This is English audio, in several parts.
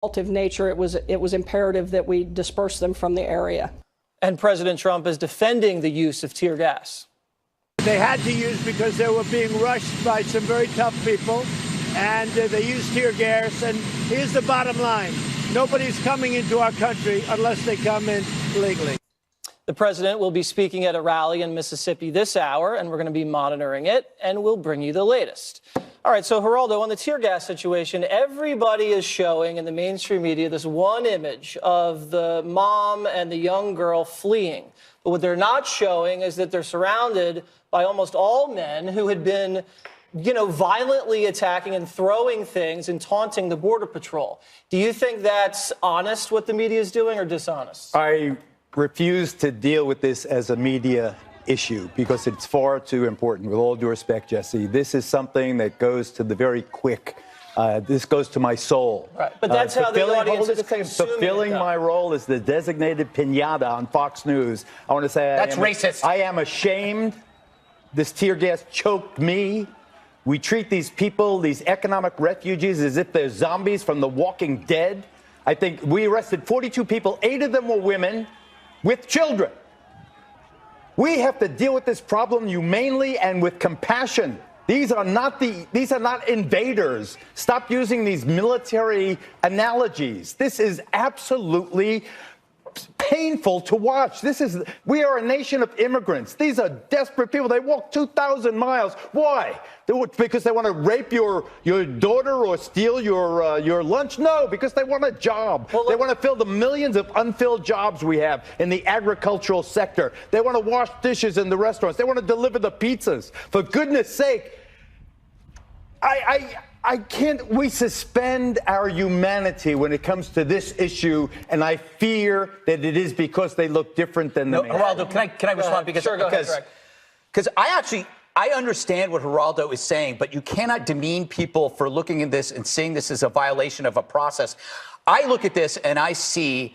nature, it was imperative that we disperse them from the area. And President Trump is defending the use of tear gas. They had to use because they were being rushed by some very tough people, and they used tear gas. And here's the bottom line. Nobody's coming into our country unless they come in legally. The president will be speaking at a rally in Mississippi this hour, and we're going to be monitoring it, and we'll bring you the latest. All right, so Geraldo, on the tear gas situation, everybody is showing in the mainstream media this one image of the mom and the young girl fleeing. But what they're not showing is that they're surrounded by almost all men who had been, violently attacking and throwing things and taunting the Border Patrol. Do you think that's honest what the media is doing or dishonest? I refuse to deal with this as a media issue because it's far too important. With all due respect, Jesse, this is something that goes to the very quick. This goes to my soul. Right. But that's how the audience is consuming fulfilling my role as the designated piñata on Fox News. I want to say that's racist. I am ashamed. This tear gas choked me. We treat these people, these economic refugees, as if they're zombies from The Walking Dead. I think we arrested 42 people. 8 of them were women with children. We have to deal with this problem humanely and with compassion. These are not invaders. Stop using these military analogies. This is absolutely painful to watch. We are a nation of immigrants. These are desperate people. They walk 2,000 miles. Why? Because they want to rape your daughter or steal your lunch? No, because they want a job. Well, they want to fill the millions of unfilled jobs we have in the agricultural sector. They want to wash dishes in the restaurants. They want to deliver the pizzas. For goodness sake, I can't. We suspend our humanity when it comes to this issue, and I fear that it is because they look different than the man. Geraldo, can I respond? Because I understand what Geraldo is saying, but you cannot demean people for looking at this and seeing this as a violation of a process. I look at this and I see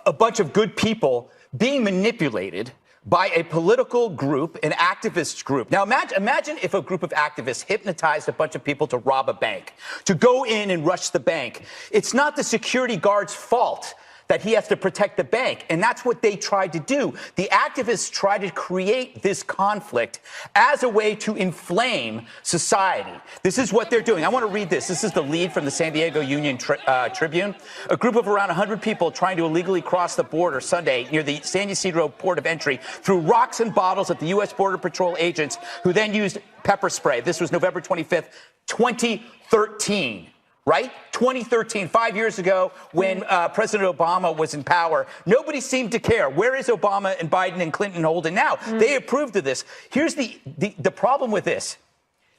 a bunch of good people being manipulated by a political group, an activist group. Now, imagine if a group of activists hypnotized a bunch of people to rob a bank, to go in and rush the bank. It's not the security guard's fault that he has to protect the bank. And that's what they tried to do. The activists tried to create this conflict as a way to inflame society. This is what they're doing. I want to read this. This is the lead from the San Diego Union Tribune. A group of around 100 people trying to illegally cross the border Sunday near the San Ysidro port of entry threw rocks and bottles at the U.S. Border Patrol agents who then used pepper spray. This was November 25th, 2013. Right? 2013, 5 years ago, when President Obama was in power, nobody seemed to care. Where is Obama and Biden and Clinton holding now? They approved of this. Here's the problem with this.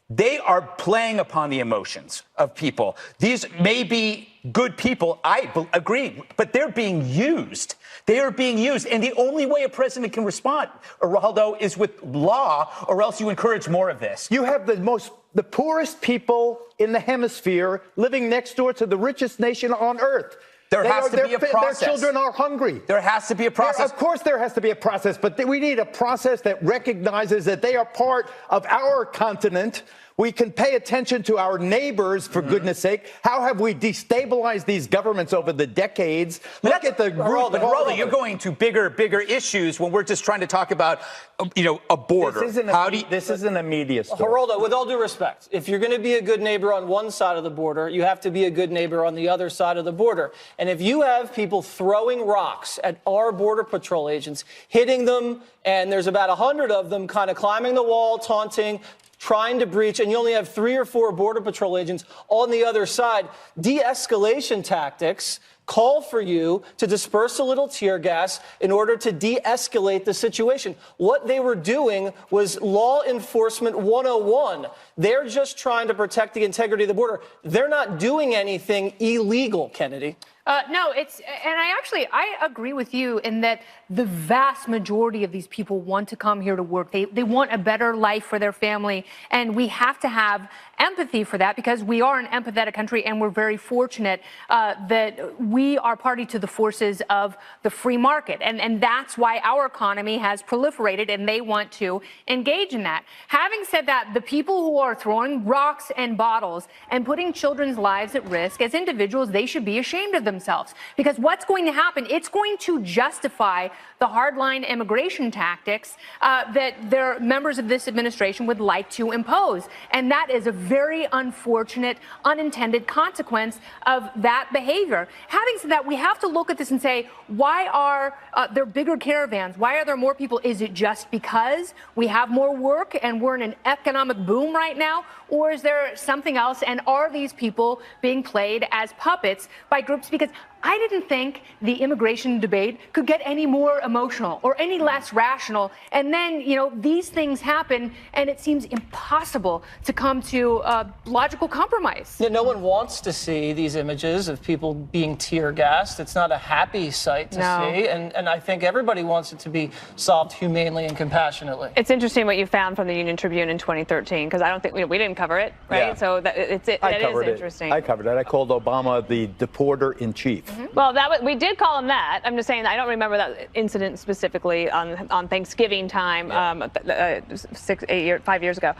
They are playing upon the emotions of people. These may be good people, I agree, but they're being used. They are being used. And the only way a president can respond, Geraldo, is with law, or else you encourage more of this. You have the poorest people in the hemisphere living next door to the richest nation on earth. There has to be a process. Their children are hungry. There has to be a process. Of course there has to be a process, but we need a process that recognizes that they are part of our continent. We can pay attention to our neighbors, for goodness sake. How have we destabilized these governments over the decades? Look at the group. But Geraldo, you're going to bigger issues when we're just trying to talk about, a border. This isn't a media story. Geraldo, with all due respect, if you're going to be a good neighbor on one side of the border, you have to be a good neighbor on the other side of the border. And if you have people throwing rocks at our Border Patrol agents, hitting them, and there's about 100 of them kind of climbing the wall, taunting, trying to breach, and you only have 3 or 4 Border Patrol agents on the other side, de-escalation tactics call for you to disperse a little tear gas in order to de-escalate the situation. What they were doing was law enforcement 101. They're just trying to protect the integrity of the border. They're not doing anything illegal, Kennedy. No, I agree with you in that the vast majority of these people want to come here to work. They want a better life for their family, and we have to have empathy for that because we are an empathetic country, and we're very fortunate that we are party to the forces of the free market. And that's why our economy has proliferated, and they want to engage in that. Having said that, the people who are throwing rocks and bottles and putting children's lives at risk, as individuals, they should be ashamed of themselves. Because what's going to happen, it's going to justify the hardline immigration tactics that their members of this administration would like to impose. And that is a very unfortunate, unintended consequence of that behavior. Having said that, we have to look at this and say, why are there bigger caravans? Why are there more people? Is it just because we have more work and we're in an economic boom right now? Or is there something else? And are these people being played as puppets by groups? Because I didn't think the immigration debate could get any more emotional or any less rational. And then, you know, these things happen, and it seems impossible to come to a logical compromise. Yeah, no one wants to see these images of people being tear gassed. It's not a happy sight to see. And I think everybody wants it to be solved humanely and compassionately. It's interesting what you found from the Union Tribune in 2013, because I don't think we didn't cover it, right? Yeah. So that is interesting. I covered it. I called Obama the deporter in chief. Well, we did call him that. I'm just saying I don't remember that incident specifically on Thanksgiving time, 5 years ago.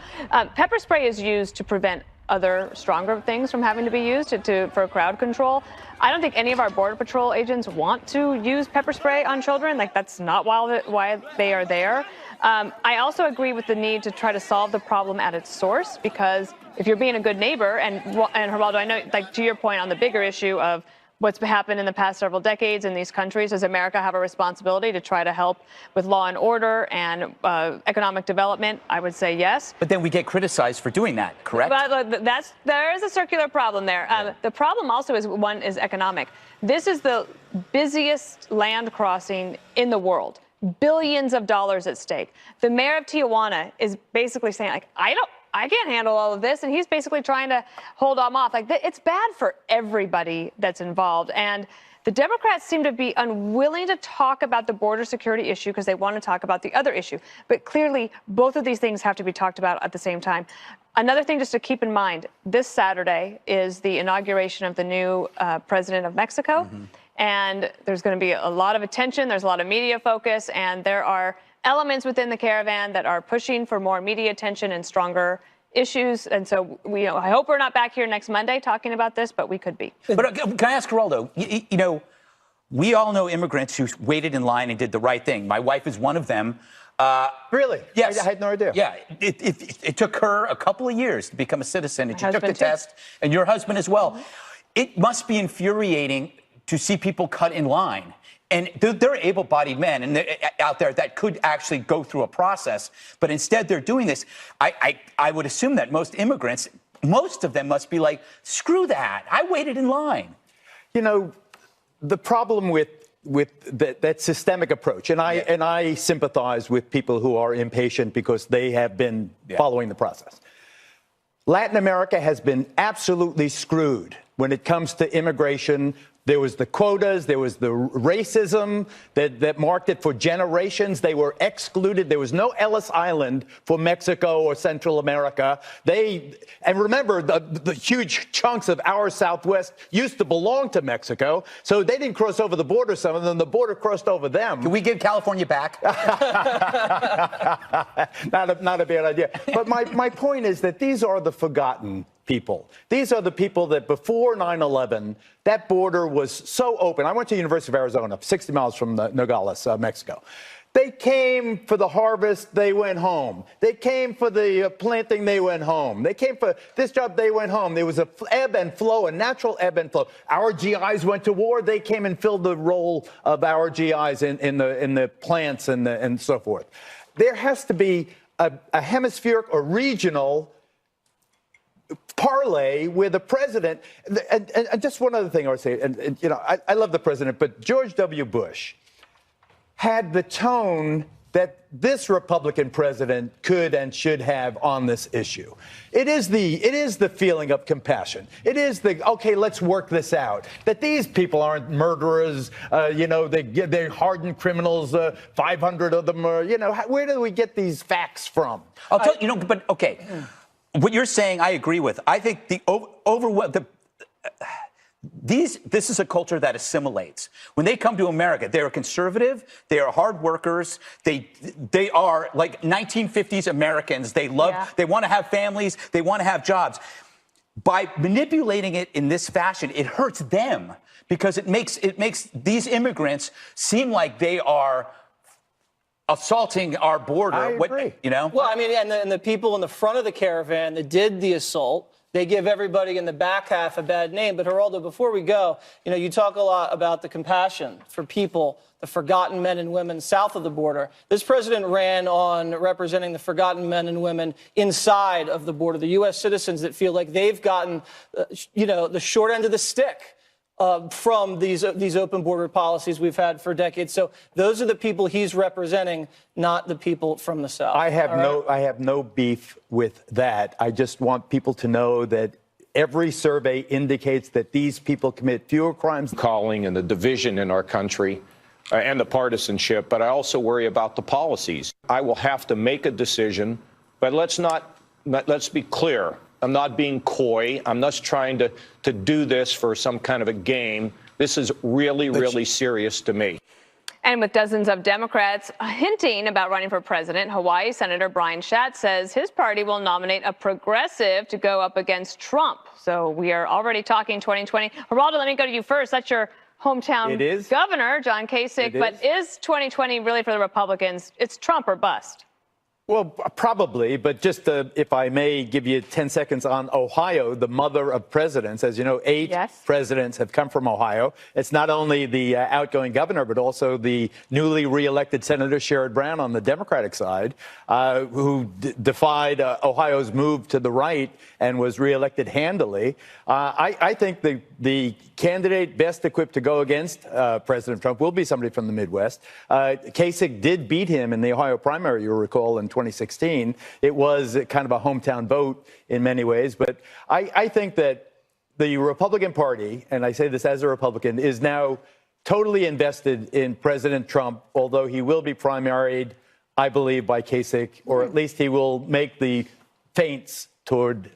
Pepper spray is used to prevent other stronger things from having to be used for crowd control. I don't think any of our Border Patrol agents want to use pepper spray on children. Like, that's not why they are there. I also agree with the need to try to solve the problem at its source, because if you're being a good neighbor, and Geraldo, I know, like, to your point on the bigger issue of what's happened in the past several decades in these countries, does America have a responsibility to try to help with law and order and economic development? I would say yes. But then we get criticized for doing that, correct? But there is a circular problem there. The problem also is economic. This is the busiest land crossing in the world. Billions of dollars at stake. The mayor of Tijuana is basically saying, like, I can't handle all of this. And he's basically trying to hold them off. Like, it's bad for everybody that's involved. And the Democrats seem to be unwilling to talk about the border security issue because they want to talk about the other issue. But clearly, both of these things have to be talked about at the same time. Another thing just to keep in mind, this Saturday is the inauguration of the new president of Mexico. Mm-hmm. And there's going to be a lot of attention. There's a lot of media focus. And there are elements within the caravan that are pushing for more media attention and stronger issues. And so I hope we're not back here next Monday talking about this, but we could be. But can I ask Geraldo, you know, we all know immigrants who waited in line and did the right thing. My wife is one of them. Really? Yes. I had no idea. Yeah. It took her a couple of years to become a citizen, and she took the test, and your husband as well. Mm-hmm. It must be infuriating to see people cut in line. And they're able-bodied men and out there that could actually go through a process, but instead they're doing this. I would assume that most immigrants, most of them must be like, screw that, I waited in line. You know, the problem with that systemic approach, and I sympathize with people who are impatient because they have been following the process. Latin America has been absolutely screwed when it comes to immigration. There was the quotas, there was the racism that marked it for generations. They were excluded. There was no Ellis Island for Mexico or Central America. And remember, the huge chunks of our Southwest used to belong to Mexico, so they didn't cross over the border. Some of them, the border crossed over them. Can we give California back? Not a bad idea. But my point is that these are the forgotten people. These are the people that before 9/11, that border was so open. I went to the University of Arizona, 60 miles from Nogales, Mexico. They came for the harvest, they went home. They came for the planting, they went home. They came for this job, they went home. There was a ebb and flow, a natural ebb and flow. Our GIs went to war, they came and filled the role of our GIs in the plants and so forth. There has to be a hemispheric or regional parlay where the president, and just one other thing I would say, and you know, I love the president, but George W. Bush had the tone that this Republican president could and should have on this issue. It is the feeling of compassion. It is okay, let's work this out. That these people aren't murderers, they're hardened criminals, 500 of them are, where do we get these facts from? I'll tell you, but okay. What you're saying, I agree with. I think this is a culture that assimilates. When they come to America, they are conservative, they are hard workers, they are like 1950s Americans. They want to have families, they want to have jobs. By manipulating it in this fashion, it hurts them because it makes these immigrants seem like they are assaulting our border. I agree. You know? Well, I mean, and the people in the front of the caravan that did the assault, they give everybody in the back half a bad name. But Geraldo, before we go, you talk a lot about the compassion for people, the forgotten men and women south of the border. This president ran on representing the forgotten men and women inside of the border, the U.S. citizens that feel like they've gotten, the short end of the stick from these open border policies we've had for decades. So those are the people he's representing, not the people from the South. I have no beef with that. I just want people to know that every survey indicates that these people commit fewer crimes. Calling and the division in our country and the partisanship, but I also worry about the policies. I will have to make a decision, but let's be clear. I'm not being coy. I'm not trying to do this for some kind of a game. This is really, really serious to me. And with dozens of Democrats hinting about running for president, Hawaii Senator Brian Schatz says his party will nominate a progressive to go up against Trump. So we are already talking 2020. Geraldo, let me go to you first. That's your hometown governor, John Kasich. But is 2020 really for the Republicans? It's Trump or bust. Well, probably, but just if I may give you 10 seconds on Ohio, the mother of presidents. As you know, 8 presidents have come from Ohio. It's not only the outgoing governor, but also the newly reelected Senator Sherrod Brown on the Democratic side, who defied Ohio's move to the right and was reelected handily. I think the candidate best equipped to go against President Trump will be somebody from the Midwest. Kasich did beat him in the Ohio primary, you'll recall, in 2016. It was kind of a hometown vote in many ways. But I think that the Republican Party, and I say this as a Republican, is now totally invested in President Trump, although he will be primaried, I believe, by Kasich, or at least he will make the feints toward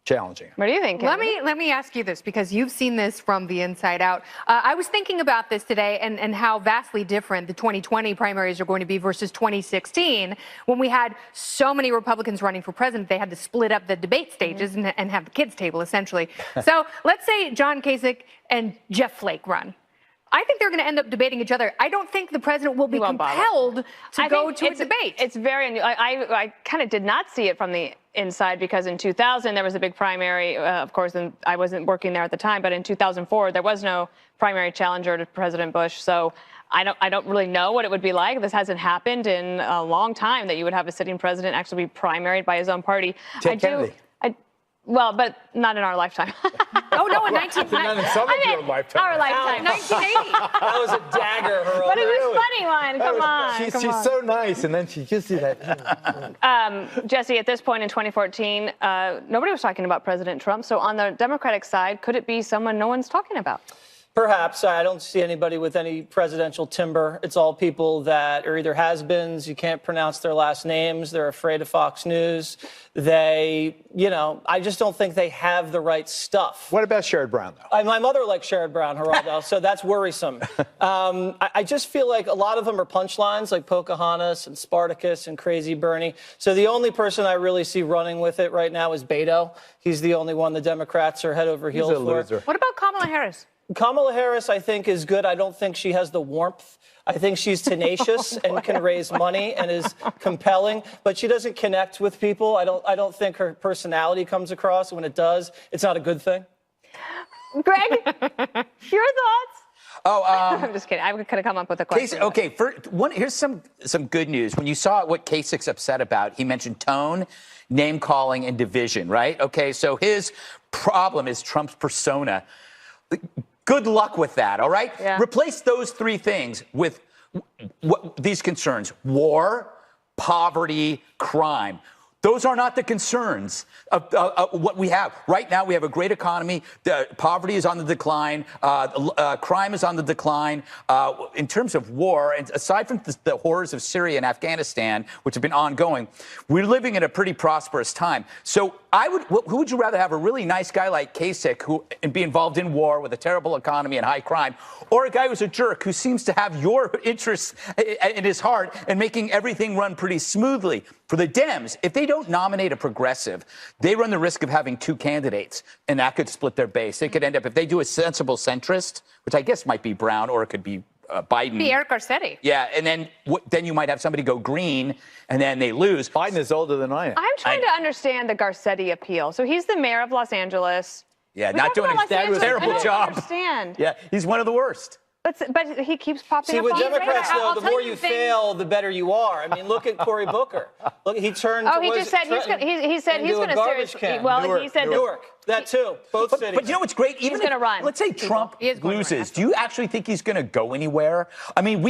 challenging. What do you think? Let me ask you this, because you've seen this from the inside out. I was thinking about this today and how vastly different the 2020 primaries are going to be versus 2016, when we had so many Republicans running for president. They had to split up the debate stages and have the kids' table, essentially. So let's say John Kasich and Jeff Flake run. I think they're going to end up debating each other. I don't think the president will be compelled to go to a debate. It's very, I kind of did not see it from the inside, because in 2000 there was a big primary, of course, and I wasn't working there at the time, but in 2004 there was no primary challenger to President Bush. So I don't really know what it would be like. This hasn't happened in a long time, that you would have a sitting president actually be primaried by his own party. Ted Kennedy. Well, but not in our lifetime. Oh, no, in 1990. Not in some of your lifetime. Our lifetime. 1980. That was a dagger, Geraldo. But it was a funny one. Come on. She's so nice, and then she just did that. Jesse, at this point in 2014, nobody was talking about President Trump. So on the Democratic side, could it be someone no one's talking about? Perhaps. I don't see anybody with any presidential timber. It's all people that are either has-beens, you can't pronounce their last names, they're afraid of Fox News. I just don't think they have the right stuff. What about Sherrod Brown, though? My mother likes Sherrod Brown, Geraldo, so that's worrisome. I just feel like a lot of them are punchlines, like Pocahontas and Spartacus and Crazy Bernie. So the only person I really see running with it right now is Beto. He's the only one the Democrats are head over heels for. Loser. What about Kamala Harris? Kamala Harris, I think, is good. I don't think she has the warmth. I think she's tenacious and can raise money and is compelling, but she doesn't connect with people. I don't think her personality comes across. When it does, it's not a good thing. Greg, your thoughts? Oh, I'm just kidding. I could have come up with a question. Here's some good news. When you saw what Kasich's upset about, he mentioned tone, name calling, and division, right? Okay, so his problem is Trump's persona. Good luck with that, all right? Yeah. Replace those 3 things with these concerns: war, poverty, crime. Those are not the concerns of what we have. Right now, we have a great economy. Poverty is on the decline. Crime is on the decline. In terms of war, and aside from the horrors of Syria and Afghanistan, which have been ongoing, we're living in a pretty prosperous time. So who would you rather have, a really nice guy like Kasich who and be involved in war with a terrible economy and high crime, or a guy who's a jerk who seems to have your interests in his heart and making everything run pretty smoothly? For the Dems, if they don't nominate a progressive, they run the risk of having two candidates, and that could split their base. They could end up, if they do a sensible centrist, which I guess might be Brown, or it could be Biden. Be Eric Garcetti. Yeah, and then you might have somebody go green, and then they lose. Biden is older than I am. I'm trying to understand the Garcetti appeal. So he's the mayor of Los Angeles. Yeah, We not talk doing about a Los Angeles. terrible I don't job. understand. Yeah, he's one of the worst. But he keeps popping See, up with on the Democrats, radar. though, I'll the tell more you you the thing- fail, the better you are. I mean, look at Cory Booker. Look, he turned. Oh, he just said he's going. He said he's into a going to garbage seriously. can. Well, he said Newark. That too. Both cities. But you know what's great? Even gonna if, run. let's say Trump He is going to run, loses. Do you actually think he's going to go anywhere? I mean,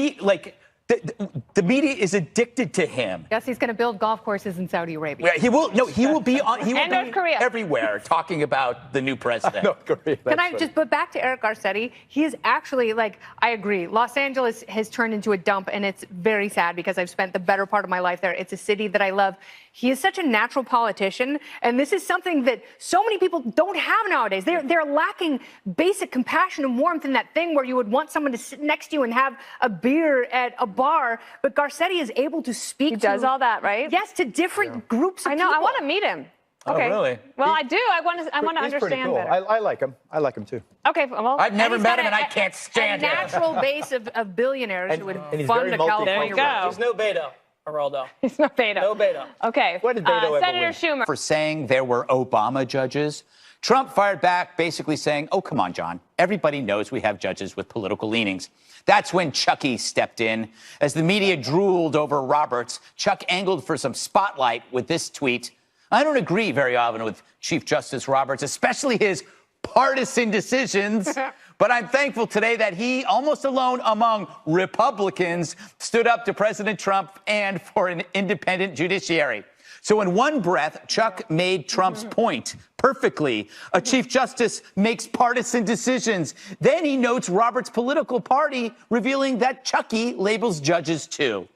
the media is addicted to him. Yes, he's going to build golf courses in Saudi Arabia. Yeah, he will. No, he will be on. He will And be North Korea. everywhere talking about the new president. North Korea. Can I just, but back to Eric Garcetti, he is actually, like, I agree. Los Angeles has turned into a dump, and it's very sad because I've spent the better part of my life there. It's a city that I love. He is such a natural politician, and this is something that so many people don't have nowadays. They're lacking basic compassion and warmth in that thing where you would want someone to sit next to you and have a beer at a bar. But Garcetti is able to speak He does all that, right? Yes, to different groups of I know. people. I want to meet him. Oh, Okay. really? Well, I do. I want to He's pretty understand cool. better. I like him. I like him too. Okay. Well, I've never he's met got him, and I can't stand a him. natural base of billionaires who would and he's fund very a multicultural. California There you road. go. There's no Beto, Geraldo. It's not Beto. No Beto. Okay. When did Beto ever Senator win? Schumer. For saying there were Obama judges, Trump fired back, basically saying, "Oh, come on, John. Everybody knows we have judges with political leanings." That's when Chucky stepped in. As the media drooled over Roberts, Chuck angled for some spotlight with this tweet. "I don't agree very often with Chief Justice Roberts, especially his partisan decisions, but I'm thankful today that he, almost alone among Republicans, stood up to President Trump and for an independent judiciary." So in one breath, Chuck made Trump's point perfectly. A Chief Justice makes partisan decisions. Then he notes Roberts' political party, revealing that Chucky labels judges too.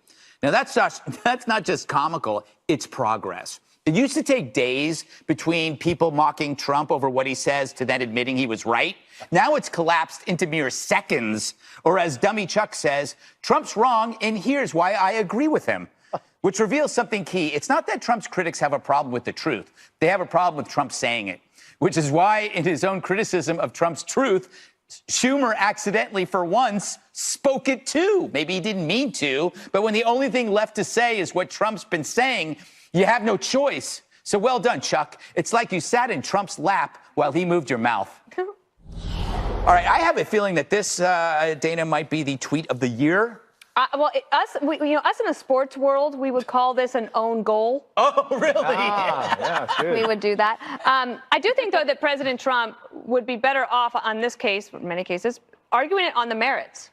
Now, that's not just comical, it's progress. It used to take days between people mocking Trump over what he says to then admitting he was right. Now it's collapsed into mere seconds. Or as Dummy Chuck says, Trump's wrong, and here's why I agree with him. Which reveals something key. It's not that Trump's critics have a problem with the truth. They have a problem with Trump saying it. Which is why, in his own criticism of Trump's truth, Schumer accidentally, for once, spoke it too. Maybe he didn't mean to, but when the only thing left to say is what Trump's been saying, you have no choice. So well done, Chuck. It's like you sat in Trump's lap while he moved your mouth. All right, I have a feeling that this, Dana, might be the tweet of the year. Us in the sports world, we would call this an own goal. Oh, really? Yeah, good. We would do that. I do think, though, that President Trump would be better off on this case, in many cases, arguing it on the merits,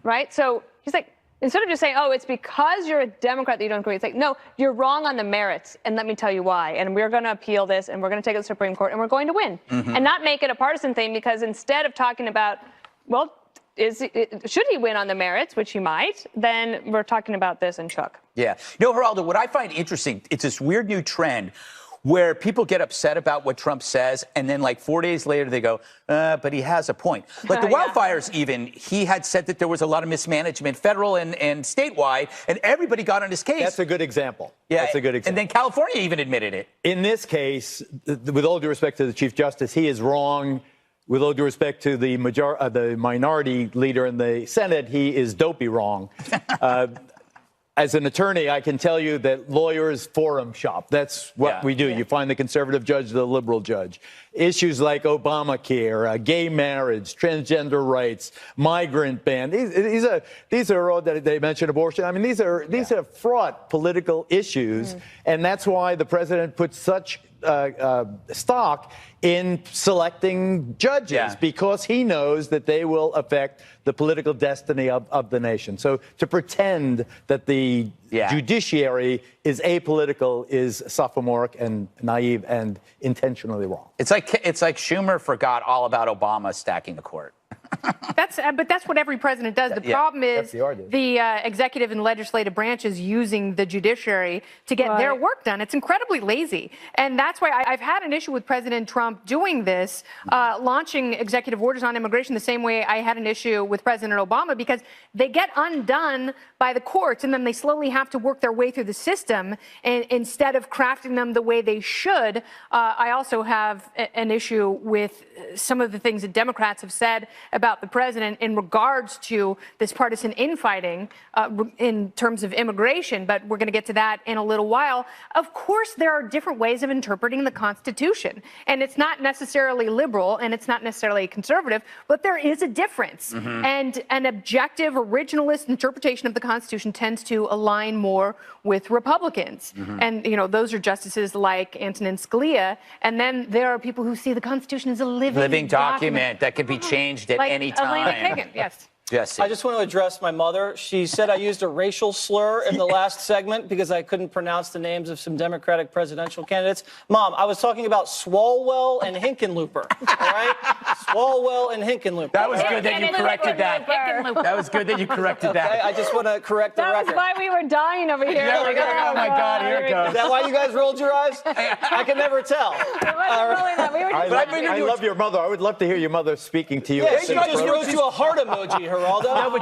right? So he's like, instead of just saying, oh, it's because you're a Democrat that you don't agree, it's like, no, you're wrong on the merits, and let me tell you why. And we're going to appeal this, and we're going to take it to the Supreme Court, and we're going to win. And not make it a partisan thing, because instead of talking about, well, should he win on the merits, which he might, then we're talking about this and Chuck. Yeah. You know, Geraldo, what I find interesting, it's this weird new trend where people get upset about what Trump says, and then like 4 days later they go, but he has a point. Like the wildfires even, he had said that there was a lot of mismanagement, federal and statewide, and everybody got on his case. That's a good example. Yeah, That's a good example. And then California even admitted it. In this case, with all due respect to the Chief Justice, he is wrong. With all due respect to the minority leader in the Senate, he is dopey wrong. As an attorney, I can tell you that lawyers forum shop. That's what we do. You find the conservative judge, the liberal judge. Issues like Obamacare, gay marriage, transgender rights, migrant ban. These are all that they mentioned abortion. I mean, these are fraught political issues, and that's why the president put such stock in selecting judges because he knows that they will affect the political destiny of the nation. So to pretend that the judiciary is apolitical is sophomoric and naive and intentionally wrong. It's like Schumer forgot all about Obama stacking the court. But that's what every president does. The problem is the executive and legislative branches using the judiciary to get their work done. It's incredibly lazy. And that's why I've had an issue with President Trump doing this, launching executive orders on immigration the same way I had an issue with President Obama, because they get undone by the courts and then they slowly have to work their way through the system instead of crafting them the way they should. I also have an issue with some of the things that Democrats have said about the president in regards to this partisan infighting in terms of immigration, but we're going to get to that in a little while. Of course, there are different ways of interpreting the Constitution, and it's not necessarily liberal and it's not necessarily conservative, but there is a difference. And an objective, originalist interpretation of the Constitution tends to align more with Republicans. And, you know, those are justices like Antonin Scalia. And then there are people who see the Constitution as a living document that can be changed at any time. Elena Kagan, yes. I just want to address my mother. She said I used a racial slur in the last segment because I couldn't pronounce the names of some Democratic presidential candidates. Mom, I was talking about Swalwell and Hickenlooper. All right? Swalwell and Hickenlooper. That was good that you corrected that. That was good that you corrected that. Okay, I just want to correct the record. That's why we were dying over here. Oh my God, here it goes. Is that why you guys rolled your eyes? I can never tell. I love your mother. I would love to hear your mother speaking to you. Yeah, she just wrote you a heart emoji, Geraldo. No, but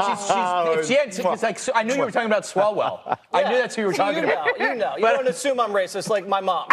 it's like, I knew you were talking about Swalwell. I knew that's who you were talking about. You know. You don't assume I'm racist like my mom.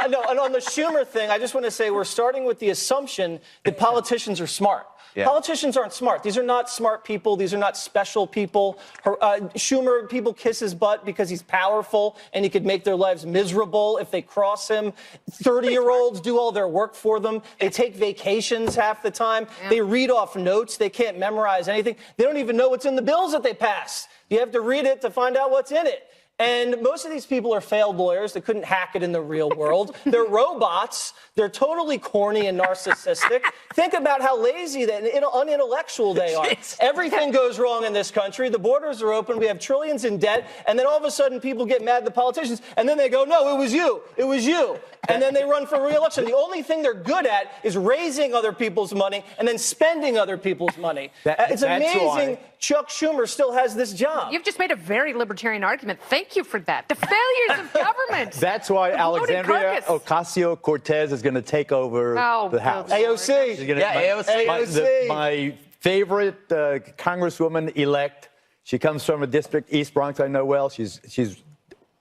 No, and on the Schumer thing, I just want to say we're starting with the assumption that politicians are smart. Politicians aren't smart. These are not smart people. These are not special people. Schumer, people kiss his butt because he's powerful and he could make their lives miserable if they cross him. 30-year-olds do all their work for them. They take vacations half the time. They read off notes. They can't memorize anything. They don't even know what's in the bills that they pass. You have to read it to find out what's in it. And most of these people are failed lawyers that couldn't hack it in the real world. They're robots. They're totally corny and narcissistic. Think about how lazy and unintellectual they are. Everything goes wrong in this country. The borders are open. We have trillions in debt. And then all of a sudden people get mad at the politicians. And then they go, no, it was you. It was you. And then they run for re-election. The only thing they're good at is raising other people's money and then spending other people's money. It's amazing Chuck Schumer still has this job. You've just made a very libertarian argument. Thank you for that. The failures of government. That's why Alexandria Ocasio-Cortez is going to take over the House. AOC. AOC. My favorite Congresswoman-elect. She comes from a district, East Bronx, I know well. She's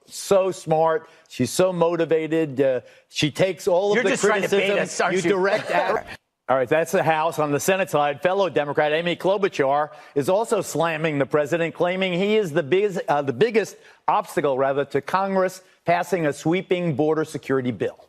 so smart. She's so motivated. She takes all of the criticism you direct at her. All right, that's the House. On the Senate side, fellow Democrat Amy Klobuchar is also slamming the president, claiming he is the biggest obstacle, to Congress passing a sweeping border security bill.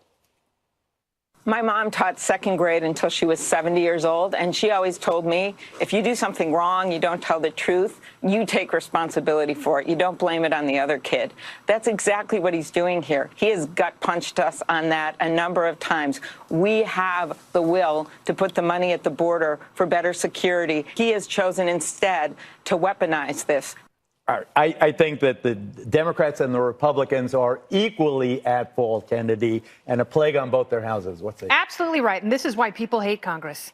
My mom taught second grade until she was 70 years old, and she always told me, if you do something wrong, you don't tell the truth, you take responsibility for it. You don't blame it on the other kid. That's exactly what he's doing here. He has gut-punched us on that a number of times. We have the will to put the money at the border for better security. He has chosen instead to weaponize this. All right. I think that the Democrats and the Republicans are equally at fault, Kennedy, and a plague on both their houses. What's it? Absolutely right. And this is why people hate Congress,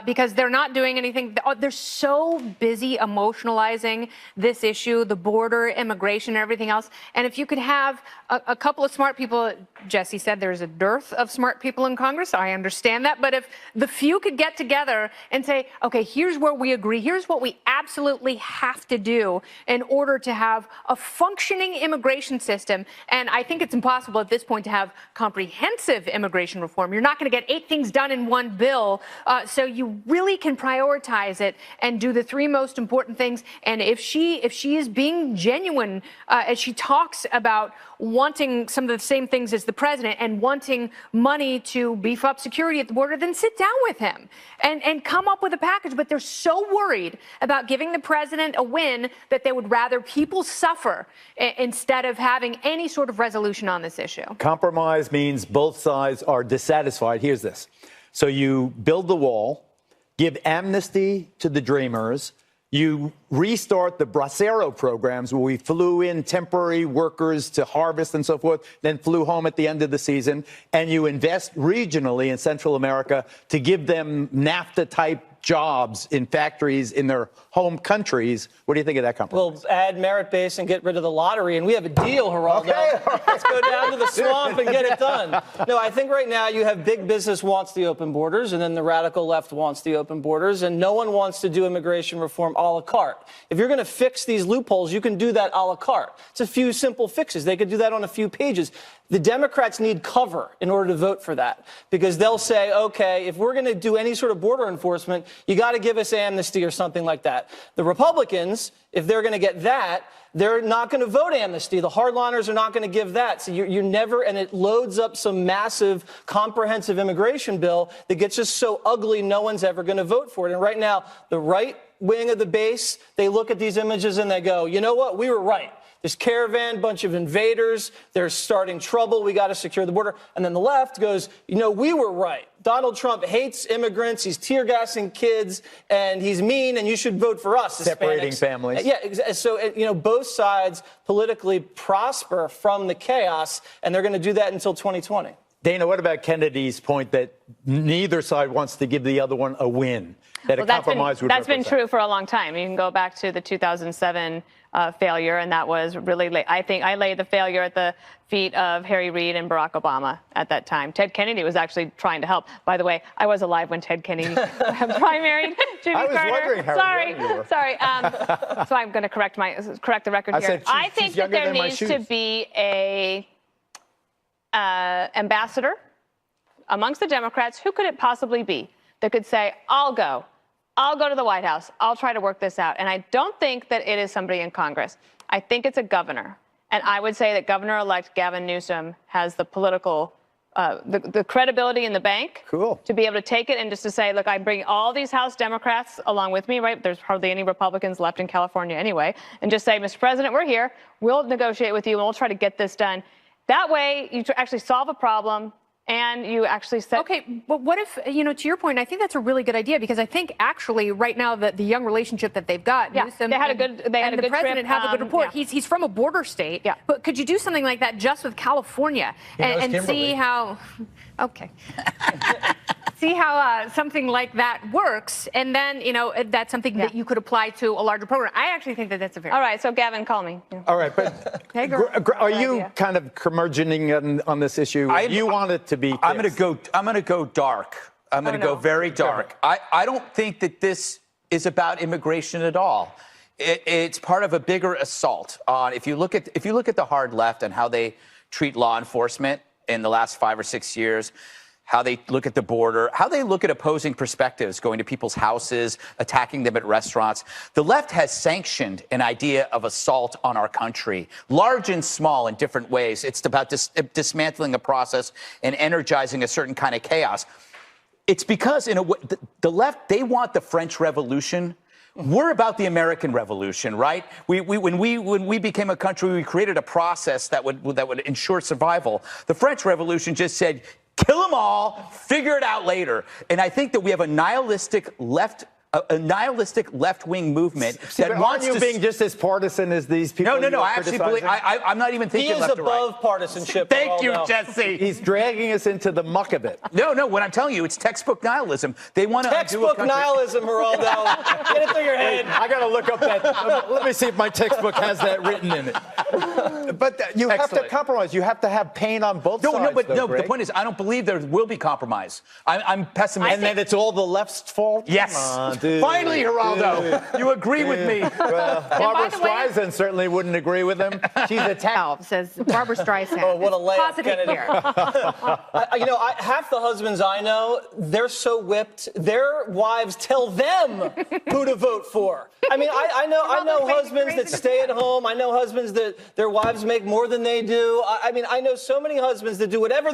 because they're not doing anything. They're so busy emotionalizing this issue, the border, immigration, and everything else. And if you could have a couple of smart people, Jesse said there's a dearth of smart people in Congress. I understand that. But if the few could get together and say, OK, here's where we agree. Here's what we absolutely have to do in order to have a functioning immigration system. And I think it's impossible at this point to have comprehensive immigration reform. You're not going to get 8 things done in one bill. So you really can prioritize it and do the 3 most important things. And if she is being genuine as she talks about wanting some of the same things as the president and wanting money to beef up security at the border, then sit down with him and come up with a package. But they're so worried about giving the president a win that they would rather rather people suffer instead of having any sort of resolution on this issue. Compromise means both sides are dissatisfied. Here's this. So you build the wall, give amnesty to the dreamers, you restart the Bracero programs where we flew in temporary workers to harvest and so forth, then flew home at the end of the season, and you invest regionally in Central America to give them NAFTA-type jobs in factories in their home countries. What do you think of that compromise? We'll add merit base and get rid of the lottery, and we have a deal, Geraldo. Okay, Let's go down to the swamp and get it done. No, I think right now you have big business wants the open borders, and then the radical left wants the open borders, and no one wants to do immigration reform a la carte. If you're going to fix these loopholes, you can do that a la carte. It's a few simple fixes. They could do that on a few pages. The Democrats need cover in order to vote for that, because they'll say, okay, if we're going to do any sort of border enforcement, you got to give us amnesty or something like that. The Republicans, if they're going to get that, they're not going to vote amnesty. The hardliners are not going to give that. So you never, and it loads up some massive comprehensive immigration bill that gets just so ugly no one's ever going to vote for it. And right now, the right wing of the base, they look at these images and they go, you know what, we were right. This caravan, bunch of invaders, they're starting trouble. We got to secure the border. And then the left goes, you know, we were right. Donald Trump hates immigrants. He's tear gassing kids, and he's mean, and you should vote for us. Separating Hispanics. families. Yeah, so, you know, both sides politically prosper from the chaos, and they're going to do that until 2020. Dana, what about Kennedy's point that neither side wants to give the other one a win? That a compromise would represent. That's been true for a long time. You can go back to the 2007 failure, and that was really late. I think I laid the failure at the feet of Harry Reid and Barack Obama at that time. Ted Kennedy was actually trying to help. By the way, I was alive when Ted Kennedy primaried Jimmy Carter. I was wondering how young you were. Sorry. So I'm going to correct the record here. I think that there needs to be a ambassador amongst the Democrats. Who could it possibly be that could say, I'll go to the White House. I'll try to work this out. And I don't think that it is somebody in Congress. I think it's a governor. And I would say that Governor-elect Gavin Newsom has the political, the credibility in the bank to be able to take it and just to say, look, I bring all these House Democrats along with me, right? There's hardly any Republicans left in California anyway. And just say, Mr. President, we're here. We'll negotiate with you and we'll try to get this done. That way, you actually solve a problem. And you actually said... Okay, but what if, you know, to your point, I think that's a really good idea, because I think actually right now the young relationship that they've got, Newsom they had a good the president have a good rapport. Yeah. He's from a border state. Yeah. But could you do something like that just with California and see how... Okay. See how something like that works, and then, you know, that's something that you could apply to a larger program. I actually think that that's a very... All right, so Gavin, call me. Yeah. All right, but are you kind of curmudgeoning on this issue? You want it to be fixed. I'm going to go dark. I'm going to go very dark. I don't think that this is about immigration at all. It's part of a bigger assault on, if you look at the hard left and how they treat law enforcement in the last 5 or 6 years, how they look at the border, how they look at opposing perspectives, going to people's houses, attacking them at restaurants. The left has sanctioned an idea of assault on our country, large and small in different ways. It's about dismantling a process and energizing a certain kind of chaos. It's because, in a way, the left, they want the French Revolution. We're about the American Revolution, right? When we became a country, we created a process that would ensure survival. The French Revolution just said, kill them all, figure it out later. And I think that we have a nihilistic left-wing movement that wants to... Aren't you being just as partisan as these people? No. I actually believe... I'm not even thinking left or right. He is above partisanship. Thank you, Jesse. He's dragging us into the muck of it. No. What I'm telling you, it's textbook nihilism. They want to textbook nihilism, Geraldo. Get it through your head. I got to look up that. Let me see if my textbook has that written in it. But you have to compromise. You have to have pain on both sides. But the point is, I don't believe there will be compromise. I'm pessimistic. And then it's all the left's fault? Yes. Come on, dude. Finally, Geraldo, you agree with me. Well, Barbara Streisand certainly wouldn't agree with him. She's attacked. Says Barbara Streisand. Oh, what a layup, Kennedy. You know, half the husbands I know, they're so whipped, their wives tell them who to vote for. I mean, I know husbands that stay at home. I know husbands that their wives make more than they do. I mean, I know so many husbands that do whatever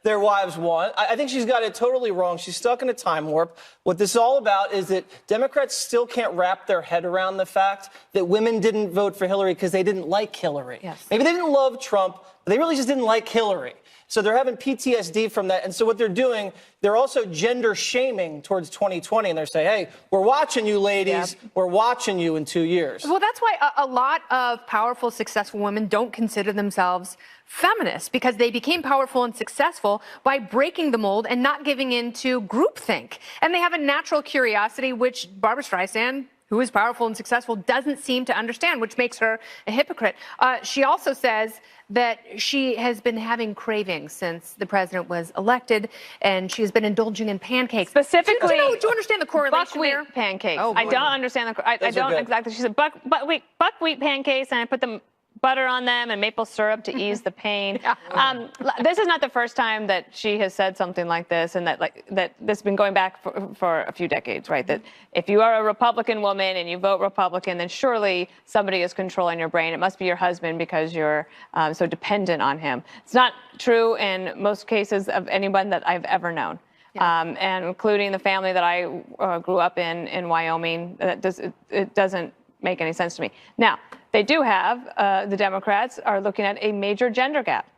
their wives want. I think she's got it totally wrong. She's stuck in a time warp. What this is all about is that but Democrats still can't wrap their head around the fact that women didn't vote for Hillary because they didn't like Hillary. Yes. Maybe they didn't love Trump, but they really just didn't like Hillary. So they're having PTSD from that. And so what they're doing, they're also gender shaming towards 2020. And they're saying, hey, we're watching you, ladies. Yep. We're watching you in 2 years. Well, that's why a lot of powerful, successful women don't consider themselves feminists, because they became powerful and successful by breaking the mold and not giving in to groupthink. And they have a natural curiosity, which Barbra Streisand, who is powerful and successful, doesn't seem to understand, which makes her a hypocrite. She also says that she has been having cravings since the president was elected, and she has been indulging in pancakes. Specifically, do you understand the correlation buckwheat there? pancakes. Oh, I boy. don't understand I don't good. exactly. She said buckwheat pancakes, and I put them butter on them and maple syrup to ease the pain. This is not the first time that she has said something like this, and that this has been going back for a few decades, right? That if you are a Republican woman and you vote Republican, then surely somebody is controlling your brain. It must be your husband because you're so dependent on him. It's not true in most cases of anyone that I've ever known. Yeah. And including the family that I grew up in Wyoming. It doesn't make any sense to me. Now, they do have, the Democrats are looking at a major gender gap.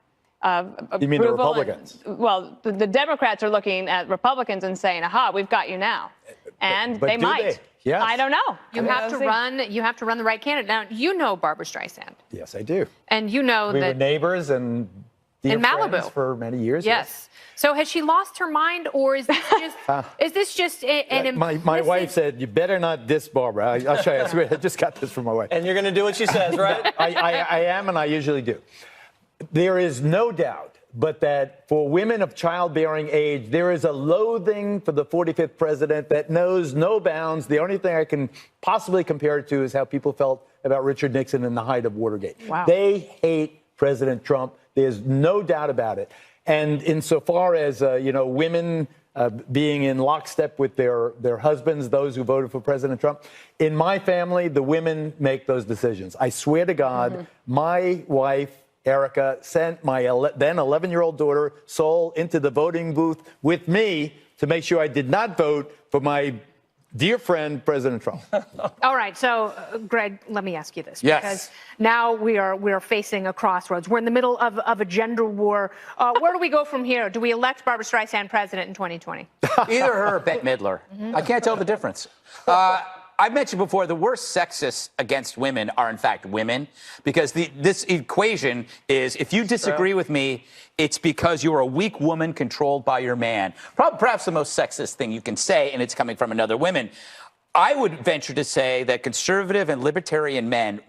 You mean the Republicans? Well, the Democrats are looking at Republicans and saying, aha, we've got you now. And but they do might. they? Yes. I don't know. You have to run the right candidate. Now, you know Barbra Streisand. Yes, I do. And you know We that were neighbors and dear in Malibu friends for many years. Yes. So has she lost her mind, or is this just an My implicit- wife said, you better not diss Barbara. I'll show you. I swear, I just got this from my wife. And you're going to do what she says, right? I am, and I usually do. There is no doubt but that for women of childbearing age, there is a loathing for the 45th president that knows no bounds. The only thing I can possibly compare it to is how people felt about Richard Nixon in the height of Watergate. Wow. They hate President Trump. There's no doubt about it. And insofar as, women being in lockstep with their husbands, those who voted for President Trump, in my family, the women make those decisions. I swear to God, my wife, Erica, sent my then 11-year-old daughter, Sol, into the voting booth with me to make sure I did not vote for my dear friend, President Trump. All right. So, Greg, let me ask you this. Yes. Because now we are facing a crossroads. We're in the middle of a gender war. Where do we go from here? Do we elect Barbra Streisand president in 2020? Either her or Bette Midler. I can't tell the difference. I've mentioned before, the worst sexists against women are, in fact, women, because this equation is, if you disagree with me, it's because you're a weak woman controlled by your man. Perhaps the most sexist thing you can say, and it's coming from another woman. I would venture to say that conservative and libertarian men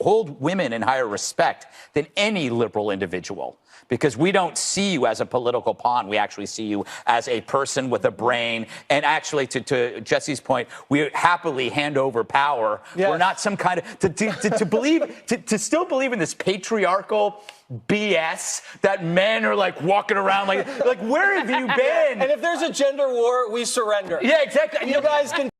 hold women in higher respect than any liberal individual, because we don't see you as a political pawn. We actually see you as a person with a brain. And actually, to Jesse's point, we happily hand over power. Yes. We're not some kind of to still believe in this patriarchal BS that men are like walking around like where have you been? And if there's a gender war, we surrender. Yeah, exactly. You guys can